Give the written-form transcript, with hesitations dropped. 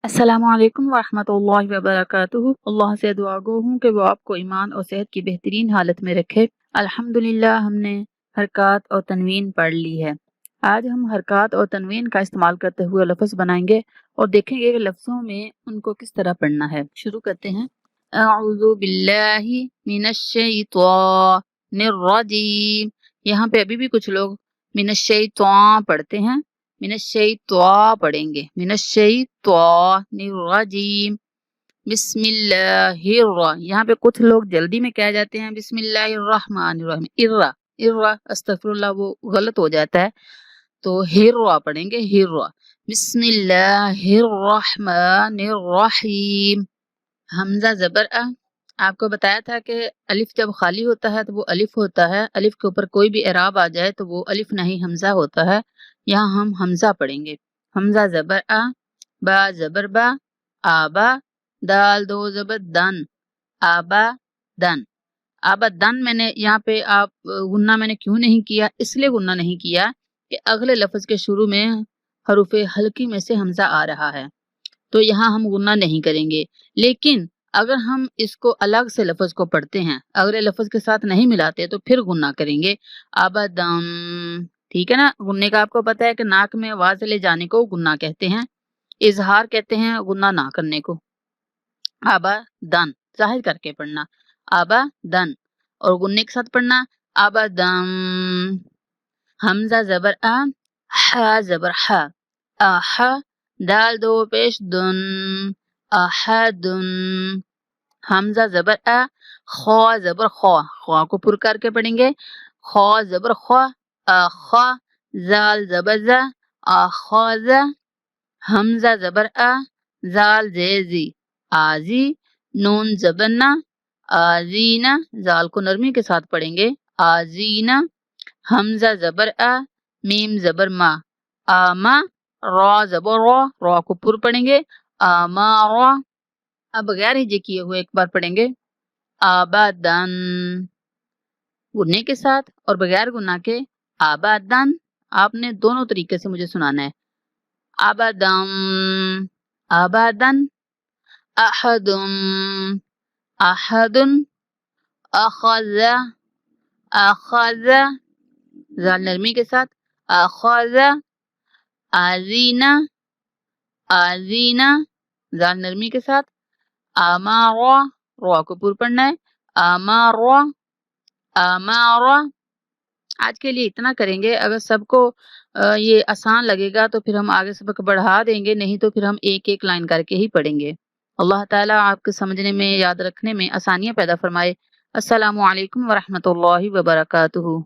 अस्सलामु अलैकुम वरहमतुल्लाहि वबरकातुहू। अल्लाह से दुआ गो हूँ कि वो आपको ईमान और सेहत की बेहतरीन हालत में रखे। अल्हम्दुलिल्लाह हमने हरकत और तनवीन पढ़ ली है। आज हम हरकत और तनवीन का इस्तेमाल करते हुए लफ्ज़ बनाएंगे और देखेंगे कि लफ्ज़ों में उनको किस तरह पढ़ना है। शुरू करते हैं। अऊज़ु बिल्लाहि मिनश शैतानिर रजीम। यहाँ पे अभी भी कुछ लोग मिनश शैतान पढ़ते हैं, मिनश्शैत्वा पढ़ेंगे, मिनश्शैत्वानिर्रजीम। यहाँ पे कुछ लोग जल्दी में कह जाते हैं बिस्मिल्लाहिर्रहमानिर्रहीम, इर्रा इर्रा, अस्तगफिरुल्लाह, वो गलत हो जाता है, तो हिर्रा पढ़ेंगे, हिर्रा। बिस्मिल्लाहिर्रहमानिर्रहीम। हमजा जबर अ। आपको बताया था कि अलिफ जब खाली होता है तो वो अलिफ होता है, अलिफ के ऊपर कोई भी एराब आ जाए तो वो अलिफ नहीं हमजा होता है। यहाँ हम हमजा पढ़ेंगे। हमजा जबर अ, बा जबर बा, आबा, दाल दो जबर दन, आबा दन। आबा दन मैंने यहाँ पे आप गुन्ना मैंने क्यों नहीं किया, इसलिए गुन्ना नहीं किया कि अगले लफ्ज के शुरू में हरूफे हल्की में से हमजा आ रहा है, तो यहाँ हम गुन्ना नहीं करेंगे। लेकिन अगर हम इसको अलग से लफ्ज को पढ़ते हैं, अगले लफ्ज के साथ नहीं मिलाते, तो फिर गुन्ना करेंगे। अबदम, ठीक है ना। गुन्ने का आपको पता है कि नाक में आवाज ले जाने को गुन्ना कहते हैं, इजहार कहते हैं गुन्ना ना करने को। अबदन जाहिर करके पढ़ना, अबदन, और गुन्ने के साथ पढ़ना अबदम। हमजा जबर अ, हा जबर हा, अहा, दाल दो पेश दुन, अहदुन। हमजा जबर अ, खौ जबर खौ, खौ को पुर करके पढ़ेंगे, खौ जबर खौ, अखा, जाल जबर जा, अखौजा। हमजा जबर अ, जाल जेजी, आजी, नून जबर ना, आजीना, जाल को नरमी के साथ पढ़ेंगे, आजीना। हमजा जबर अ, मीम जबर मा, आमा, रॉ जबर रॉ, रॉ को पुर पढ़ेंगे, आमारा। अब बगैर हिजे किए हुए एक बार पढ़ेंगे, आबादन, गुन्ने के साथ और बगैर गुन्ना के, आबादन। आपने दोनों तरीके से मुझे सुनाना है। आबादम, आबादन, अहदुम, अहदुन, अखज़ा, अखज़ा, जाल नरमी के साथ, अखज़ा, आजीना, आजीना, जाल नरमी के साथ, अमारा, रो को पुर पढ़ना है, अमारा, अमारा। आज के लिए इतना करेंगे। अगर सबको ये आसान लगेगा तो फिर हम आगे सबक बढ़ा देंगे, नहीं तो फिर हम एक एक लाइन करके ही पढ़ेंगे। अल्लाह ताला आपके समझने में, याद रखने में आसानियां पैदा फरमाए। अस्सलामु अलैकुम वरहमतुल्लाहि वबरकातुहू।